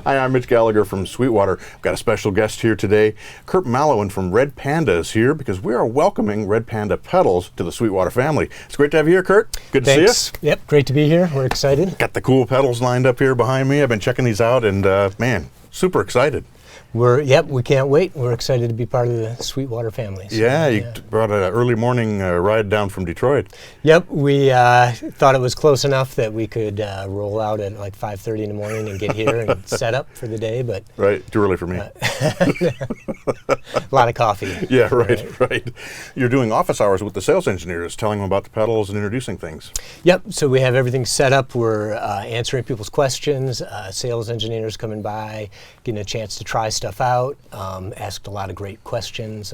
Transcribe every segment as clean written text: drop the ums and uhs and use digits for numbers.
Hi, I'm Mitch Gallagher from Sweetwater. I've got a special guest here today. Curt Malouin from Red Panda is here because we are welcoming Red Panda pedals to the Sweetwater family. It's great to have you here, Curt. Good to see us. Yep, great to be here. We're excited. Got the cool pedals lined up here behind me. I've been checking these out and man, super excited. We can't wait. We're excited to be part of the Sweetwater family. So, yeah, you brought an early morning ride down from Detroit. Yep, we thought it was close enough that we could roll out at like 5:30 in the morning and get here and set up for the day, but... Right, too early for me. A lot of coffee. Yeah, right. You're doing office hours with the sales engineers, telling them about the pedals and introducing things. Yep, so we have everything set up. We're answering people's questions, sales engineers coming by, getting a chance to try stuff out, asked a lot of great questions,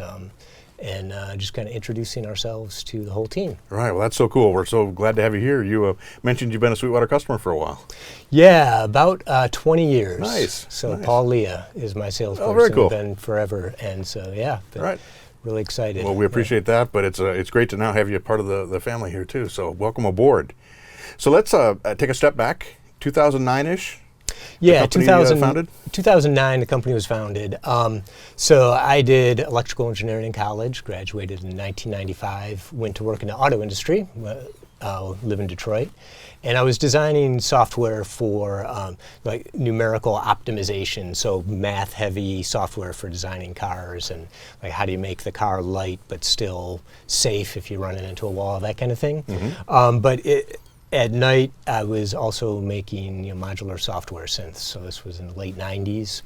and just kind of introducing ourselves to the whole team. Right, well that's so cool. We're so glad to have you here. You mentioned you've been a Sweetwater customer for a while. Yeah, about 20 years. Nice. So nice. Paul Leah is my salesperson. Oh, very cool. Been forever, and so yeah, right. Really excited. Well, we appreciate that, but it's great to now have you part of the family here too. So welcome aboard. So let's take a step back. 2009-ish. Yeah, 2009, the company was founded. So I did electrical engineering in college, graduated in 1995, went to work in the auto industry, live in Detroit, and I was designing software for like numerical optimization, so math-heavy software for designing cars, and like how do you make the car light but still safe if you run it into a wall, that kind of thing. Mm-hmm. At night, I was also making modular software synths, so this was in the late 90s.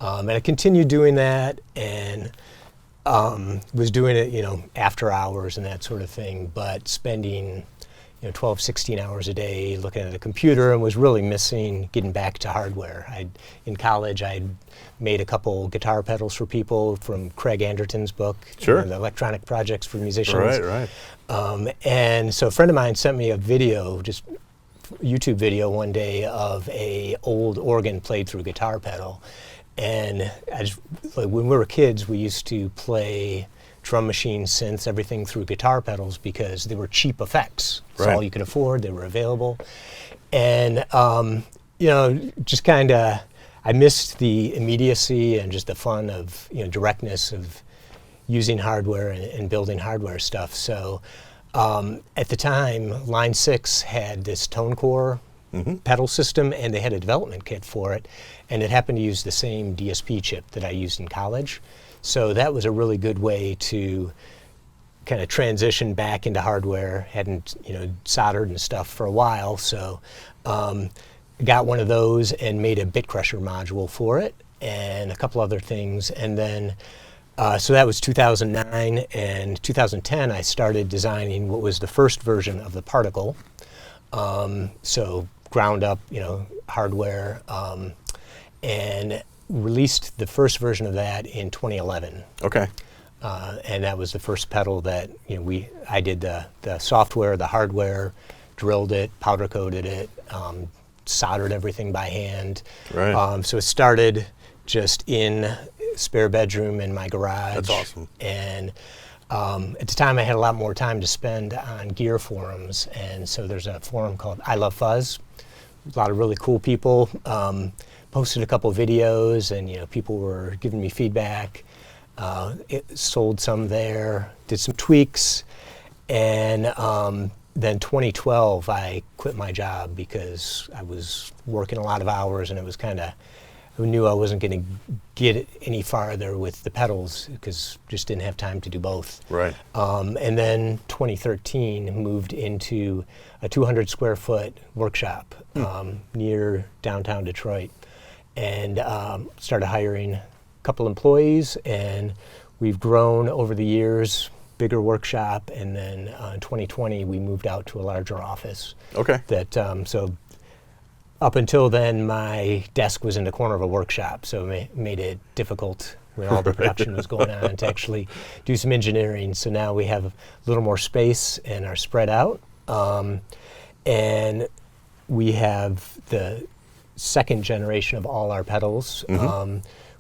And I continued doing that and was doing it after hours and that sort of thing, but spending 12, 16 hours a day looking at a computer, and was really missing getting back to hardware. In college, I'd made a couple guitar pedals for people from Craig Anderton's book, sure. The electronic projects for musicians. Right. And so a friend of mine sent me a video, just YouTube video one day of a old organ played through a guitar pedal. And like when we were kids, we used to play drum machines, synths, everything through guitar pedals because they were cheap effects. It's all you could afford. They were available. And, just kind of, I missed the immediacy and just the fun of, directness of using hardware and building hardware stuff. So at the time, Line 6 had this ToneCore pedal system, and they had a development kit for it. And it happened to use the same DSP chip that I used in college. So that was a really good way to kind of transition back into hardware. Hadn't soldered and stuff for a while, so got one of those and made a bit crusher module for it and a couple other things. And then so that was 2009, and 2010 I started designing what was the first version of the Particle. So ground up hardware, and released the first version of that in 2011. Okay. And that was the first pedal that I did the software, the hardware, drilled it, powder coated it, soldered everything by hand. Right. So it started just in spare bedroom in my garage. That's awesome. And at the time I had a lot more time to spend on gear forums, and so there's a forum called I Love Fuzz. A lot of really cool people. Posted a couple videos, and people were giving me feedback. It sold some there, did some tweaks, and then 2012 I quit my job because I was working a lot of hours, and it was kind of, I knew I wasn't going to get it any farther with the pedals because just didn't have time to do both. Right. And then 2013 moved into a 200 square foot workshop near downtown Detroit, and started hiring a couple employees, and we've grown over the years, bigger workshop, and then in 2020 we moved out to a larger office. Okay. So up until then my desk was in the corner of a workshop, so it made it difficult when all the production was going on to actually do some engineering. So now we have a little more space and are spread out, and we have the second generation of all our pedals,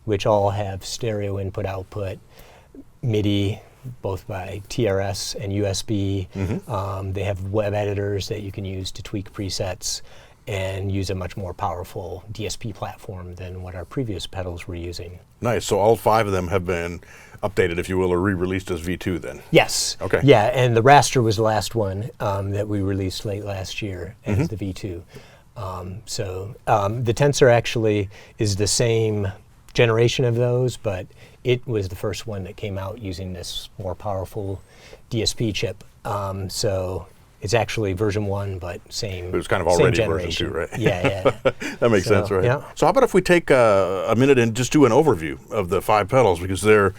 which all have stereo input output, MIDI, both by TRS and USB. They have web editors that you can use to tweak presets, and use a much more powerful DSP platform than what our previous pedals were using. Nice. So all 5 of them have been updated, if you will, or re-released as V2 then? Yes. Okay. Yeah, and the Raster was the last one that we released late last year as the V2. The Tensor actually is the same generation of those, but it was the first one that came out using this more powerful DSP chip. So it's actually version 1, but same. It was kind of already version 2, right? Yeah. That makes sense, right? Yeah. So how about if we take a minute and just do an overview of the 5 pedals, because they're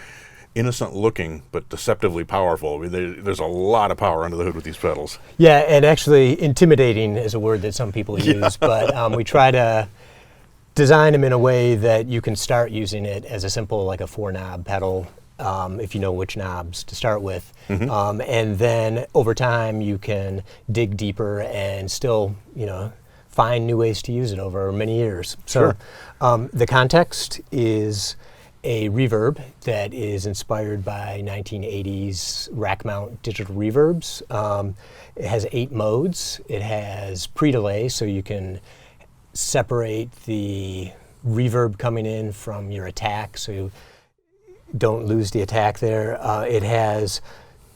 innocent looking but deceptively powerful. I mean, there's a lot of power under the hood with these pedals. Yeah, and actually intimidating is a word that some people use, but we try to design them in a way that you can start using it as a simple, like a 4-knob pedal, if you know which knobs to start with. And then over time you can dig deeper and still, find new ways to use it over many years. So the context is a reverb that is inspired by 1980s rack mount digital reverbs. It has 8 modes. It has pre-delay, so you can separate the reverb coming in from your attack, so you don't lose the attack there. It has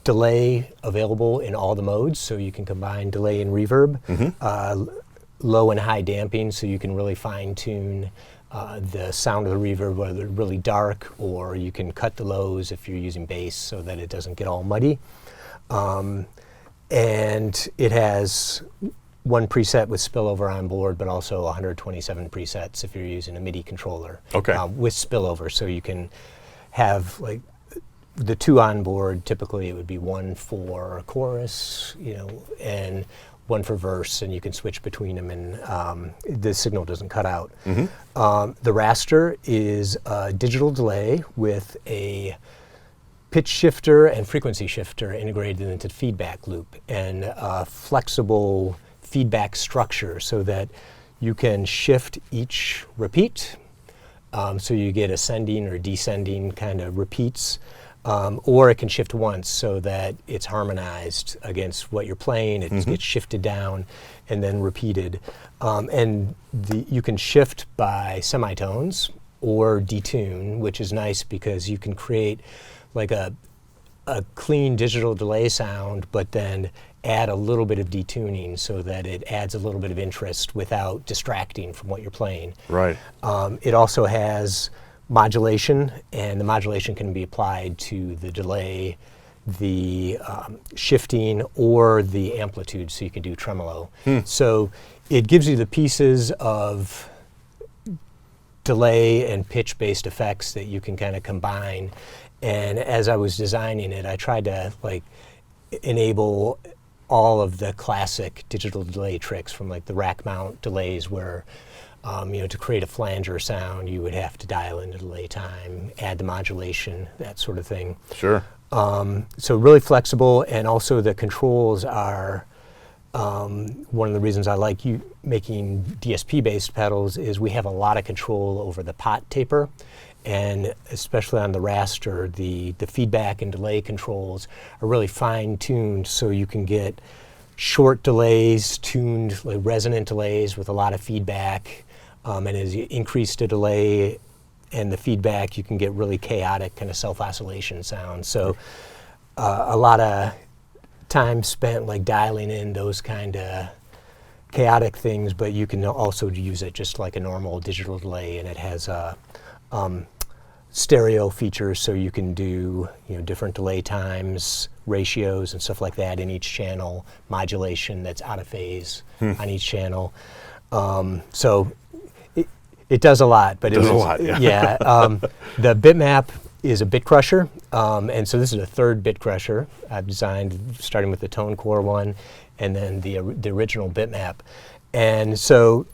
delay available in all the modes, so you can combine delay and reverb. Low and high damping, so you can really fine-tune the sound of the reverb, whether it's really dark, or you can cut the lows if you're using bass so that it doesn't get all muddy. And it has 1 preset with spillover on board, but also 127 presets if you're using a MIDI controller with spillover. So you can have like the 2 on board. Typically it would be 1 for chorus, and 1 for verse, and you can switch between them, and the signal doesn't cut out. The Raster is a digital delay with a pitch shifter and frequency shifter integrated into the feedback loop, and a flexible feedback structure so that you can shift each repeat, so you get ascending or descending kind of repeats. Or it can shift once so that it's harmonized against what you're playing. It gets shifted down and then repeated. And you can shift by semitones or detune, which is nice because you can create like a clean digital delay sound, but then add a little bit of detuning so that it adds a little bit of interest without distracting from what you're playing. Right. It also has modulation, and the modulation can be applied to the delay, the shifting, or the amplitude, so you can do tremolo. So it gives you the pieces of delay and pitch-based effects that you can kind of combine. And as I was designing it, I tried to enable all of the classic digital delay tricks, from like the rack mount delays where to create a flanger sound, you would have to dial in the delay time, add the modulation, that sort of thing. Sure. So really flexible, and also the controls are one of the reasons I like making DSP-based pedals is we have a lot of control over the pot taper, and especially on the Raster, the feedback and delay controls are really fine-tuned, so you can get short delays, tuned like resonant delays with a lot of feedback. And as you increase the delay and the feedback, you can get really chaotic kind of self-oscillation sounds. So a lot of time spent like dialing in those kind of chaotic things, but you can also use it just like a normal digital delay, and it has stereo features, so you can do different delay times, ratios, and stuff like that in each channel, modulation that's out of phase on each channel. So it does a lot, but it does a lot. Yeah. The Bitmap is a bit crusher, and so this is a 3rd bit crusher I've designed, starting with the Tone Core one, and then the original Bitmap, and so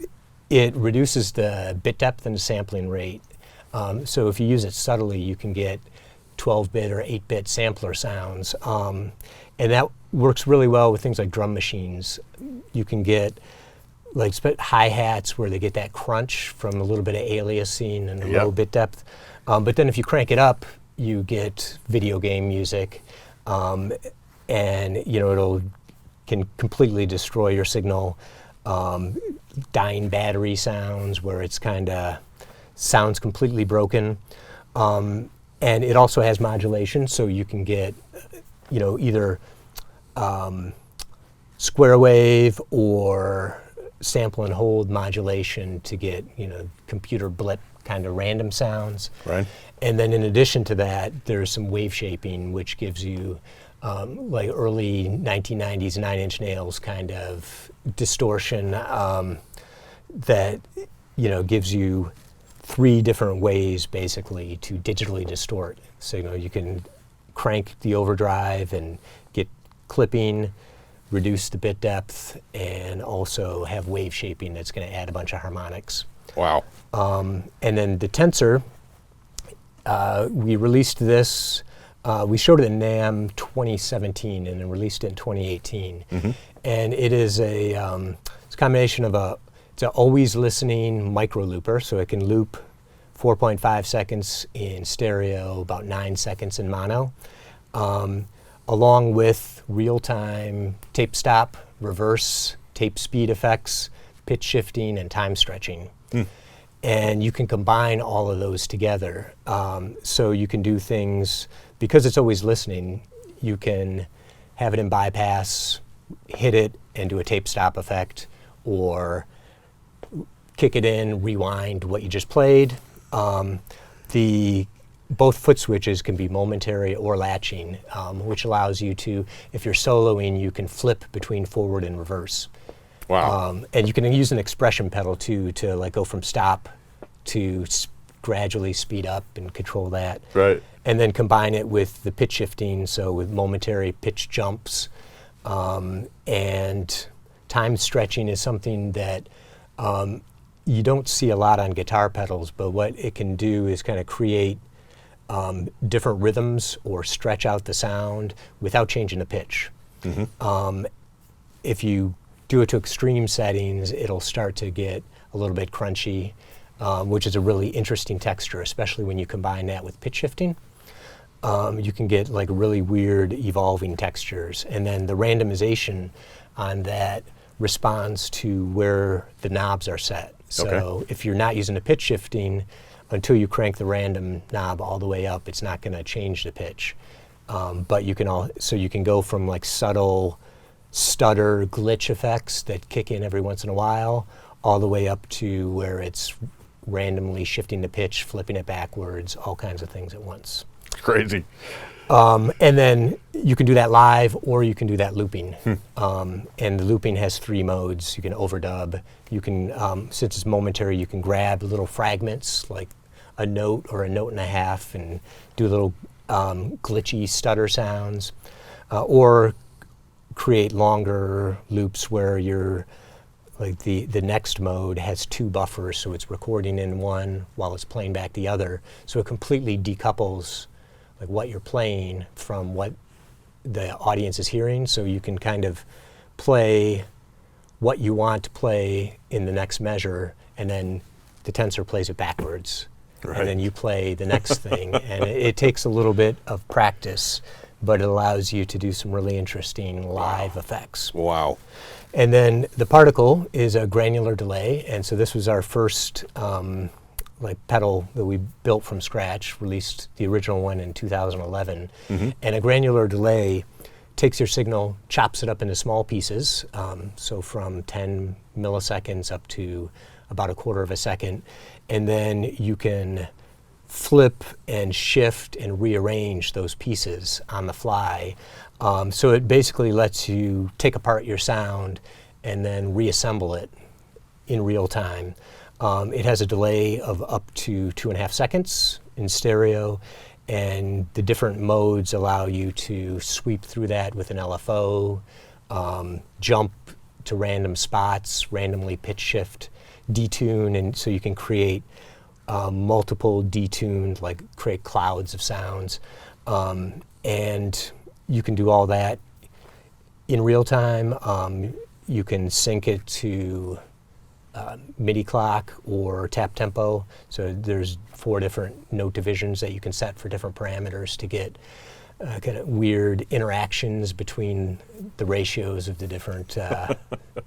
it reduces the bit depth and the sampling rate. So if you use it subtly, you can get 12-bit or 8-bit sampler sounds, and that works really well with things like drum machines. You can get like hi-hats where they get that crunch from a little bit of aliasing and the low bit depth. But then if you crank it up, you get video game music, and it can completely destroy your signal. dying battery sounds where it's kind of sounds completely broken. And it also has modulation, so you can get, either square wave or sample and hold modulation to get, computer blip kind of random sounds. Right. And then in addition to that, there's some wave shaping, which gives you like early 1990s 9-inch nails kind of distortion that, gives you 3 different ways basically to digitally distort. So, you can crank the overdrive and get clipping, reduce the bit depth, and also have wave shaping that's going to add a bunch of harmonics. Wow. And then the Tensor, we released this, we showed it in NAMM 2017 and then released it in 2018. Mm-hmm. And it is it's a combination of it's an always listening micro looper, so it can loop 4.5 seconds in stereo, about 9 seconds in mono, along with real-time tape stop, reverse, tape speed effects, pitch shifting, and time stretching. Mm. And you can combine all of those together. So you can do things, because it's always listening, you can have it in bypass, hit it, and do a tape stop effect, or kick it in, rewind what you just played. Both foot switches can be momentary or latching, which allows you to, if you're soloing, you can flip between forward and reverse. Wow. And you can use an expression pedal too to like go from stop to gradually speed up and control that. Right. And then combine it with the pitch shifting, so with momentary pitch jumps. And time stretching is something that you don't see a lot on guitar pedals, but what it can do is kind of create different rhythms or stretch out the sound without changing the pitch. Mm-hmm. If you do it to extreme settings, it'll start to get a little bit crunchy, which is a really interesting texture, especially when you combine that with pitch shifting. You can get like really weird evolving textures. And then the randomization on that responds to where the knobs are set. So if you're not using the pitch shifting, until you crank the random knob all the way up, it's not going to change the pitch. But you can go from like subtle stutter glitch effects that kick in every once in a while, all the way up to where it's randomly shifting the pitch, flipping it backwards, all kinds of things at once. Crazy. And then you can do that live, or you can do that looping. And the looping has 3 modes. You can overdub. You can, since it's momentary, you can grab little fragments, like a note or a note and a half, and do little glitchy stutter sounds, or create longer loops where you're like the next mode has 2 buffers, so it's recording in one while it's playing back the other. So it completely decouples like what you're playing from what the audience is hearing, so you can kind of play what you want to play in the next measure, and then the Tensor plays it backwards. Right. And then you play the next thing. And it takes a little bit of practice, but it allows you to do some really interesting live effects. Wow. And then the particle is a granular delay, and so this was our first pedal that we built from scratch, released the original one in 2011. Mm-hmm. And a granular delay takes your signal, chops it up into small pieces, so from 10 milliseconds up to about 1/4 of a second, and then you can flip and shift and rearrange those pieces on the fly. So it basically lets you take apart your sound and then reassemble it in real time. It has a delay of up to 2.5 seconds in stereo, and the different modes allow you to sweep through that with an LFO, jump to random spots, randomly pitch shift, detune, and so you can create multiple detuned, like create clouds of sounds. And you can do all that in real time. You can sync it to MIDI clock or tap tempo. So there's 4 different note divisions that you can set for different parameters to get kind of weird interactions between the ratios of the different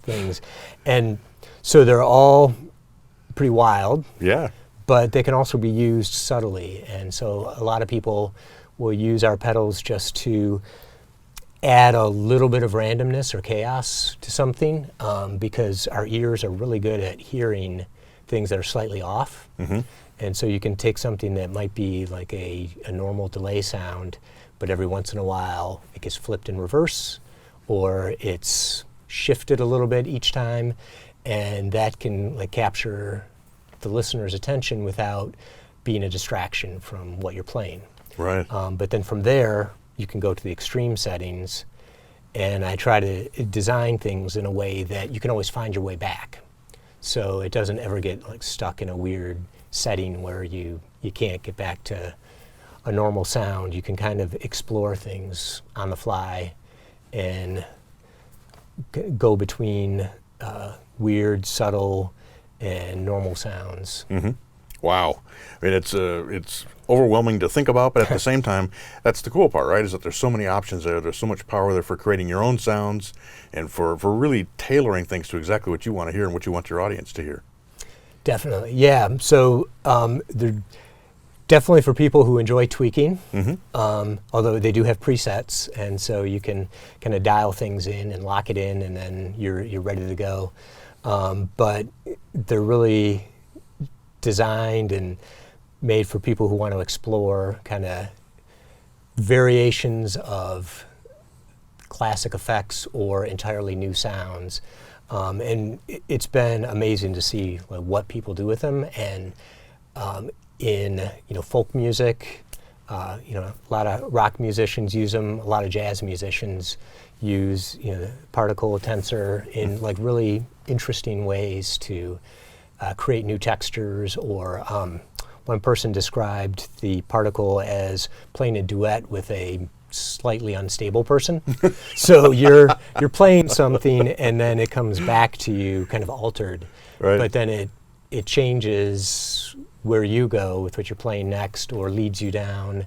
things. And so they're all pretty wild. Yeah. But they can also be used subtly. And so a lot of people will use our pedals just to add a little bit of randomness or chaos to something, because our ears are really good at hearing things that are slightly off. Mm-hmm. And so you can take something that might be like a normal delay sound, but every once in a while it gets flipped in reverse, or it's shifted a little bit each time, and that can like capture the listener's attention without being a distraction from what you're playing. Right. But then from there, you can go to the extreme settings, and I try to design things in a way that you can always find your way back. So it doesn't ever get like stuck in a weird setting where you can't get back to a normal sound. You can kind of explore things on the fly and go between weird, subtle, and normal sounds. Mm-hmm. Wow. I mean, it's overwhelming to think about, but at the same time, that's the cool part, right? Is that there's so many options there. There's so much power there for creating your own sounds and for really tailoring things to exactly what you want to hear and what you want your audience to hear. Definitely, yeah. So they're definitely for people who enjoy tweaking, although they do have presets, and so you can kind of dial things in and lock it in, and then you're ready to go. But they're really designed and made for people who want to explore kind of variations of classic effects or entirely new sounds. And it's been amazing to see what people do with them. And in folk music, a lot of rock musicians use them. A lot of jazz musicians use the particle tensor in like really interesting ways to create new textures. Or one person described the particle as playing a duet with a slightly unstable person. So you're playing something and then it comes back to you kind of altered, right. But then it changes where you go with what you're playing next, or leads you down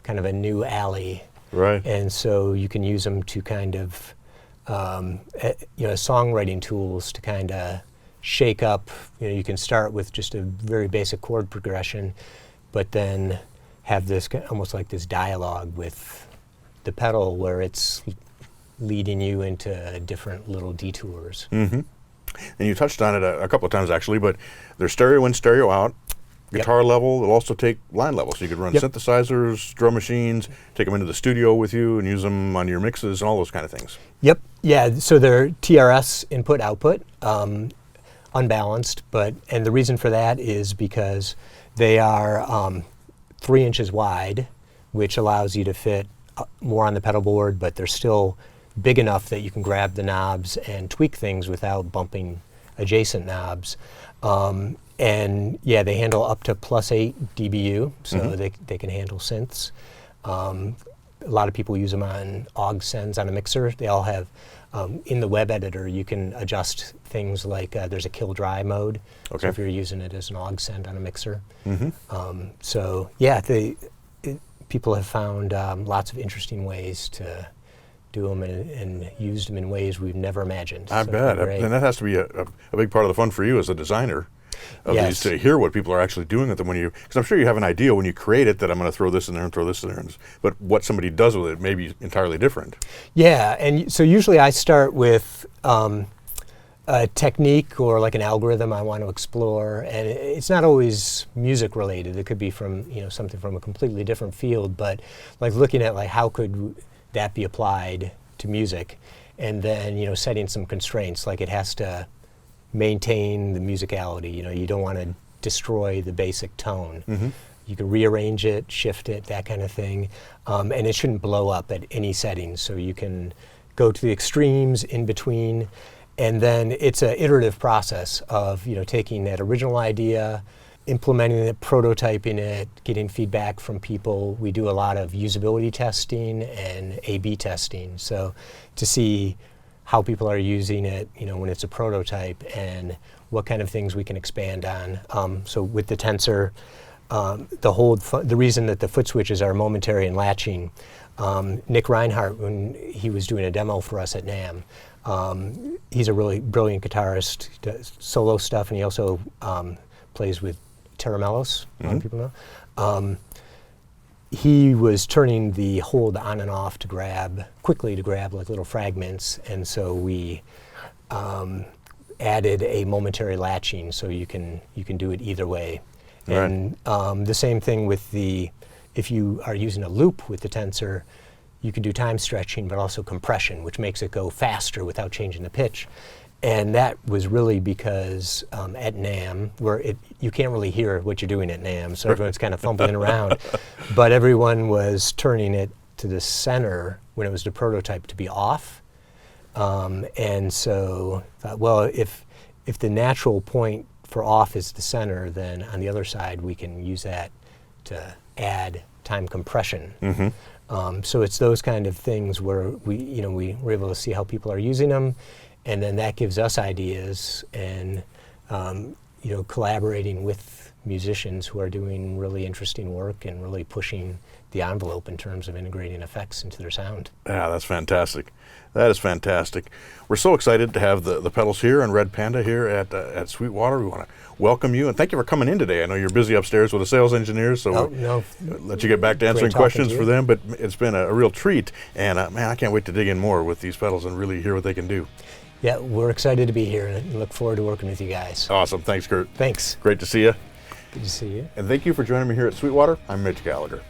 kind of a new alley. Right. And so you can use them to kind of songwriting tools to kind of shake up. You can start with just a very basic chord progression, but then have this almost like this dialogue with the pedal where it's leading you into different little detours. Mm-hmm. And you touched on it a couple of times actually, but there's stereo in, stereo out. Guitar level, it'll also take line level. So you could run synthesizers, drum machines, take them into the studio with you and use them on your mixes and all those kind of things. Yep. Yeah, so they're TRS input output, unbalanced, and the reason for that is because they are 3 inches wide, which allows you to fit more on the pedal board, but they're still big enough that you can grab the knobs and tweak things without bumping adjacent knobs. And yeah, they handle up to +8 dBu, so they can handle synths. A lot of people use them on aux sends on a mixer. They all have, in the web editor, you can adjust things like there's a kill dry mode, so if you're using it as an aux send on a mixer. So yeah, people have found lots of interesting ways to do them and used them in ways we've never imagined. I bet. And that has to be a big part of the fun for you as a designer of these, to hear what people are actually doing with them because I'm sure you have an idea when you create it that I'm going to throw this in there and throw this in there, but what somebody does with it may be entirely different. Yeah, and so usually I start with a technique or like an algorithm I want to explore, and it's not always music related. It could be from something from a completely different field, but like looking at like how could that be applied to music, and then setting some constraints, like it has to maintain the musicality. You don't want to destroy the basic tone. You can rearrange it, shift it, that kind of thing, and it shouldn't blow up at any setting. So you can go to the extremes in between, and then it's an iterative process of taking that original idea, implementing it, prototyping it, getting feedback from people. We do a lot of usability testing and A/B testing, so to see how people are using it, when it's a prototype, and what kind of things we can expand on. So with the Tensor, the reason that the foot switches are momentary and latching. Nick Reinhardt, when he was doing a demo for us at NAMM, he's a really brilliant guitarist. He does solo stuff, and he also plays with Taramellos, a lot of people know. He was turning the hold on and off to grab like little fragments, and so we added a momentary latching, so you can do it either way. Right. And the same thing with if you are using a loop with the Tensor, you can do time stretching, but also compression, which makes it go faster without changing the pitch. And that was really because at NAMM, where you can't really hear what you're doing at NAMM, so everyone's kind of fumbling around. But everyone was turning it to the center when it was the prototype to be off. And so, well, if the natural point for off is the center, then on the other side we can use that to add time compression. So it's those kind of things where we were able to see how people are using them, and then that gives us ideas, and collaborating with musicians who are doing really interesting work and really pushing the envelope in terms of integrating effects into their sound. Yeah, that's fantastic. That is fantastic. We're so excited to have the pedals here and Red Panda here at Sweetwater. We want to welcome you, and thank you for coming in today. I know you're busy upstairs with the sales engineers, so we'll let you get back to answering questions for them, but it's been a real treat, and man, I can't wait to dig in more with these pedals and really hear what they can do. Yeah, we're excited to be here and look forward to working with you guys. Awesome. Thanks, Curt. Thanks. Great to see you. Good to see you. And thank you for joining me here at Sweetwater. I'm Mitch Gallagher.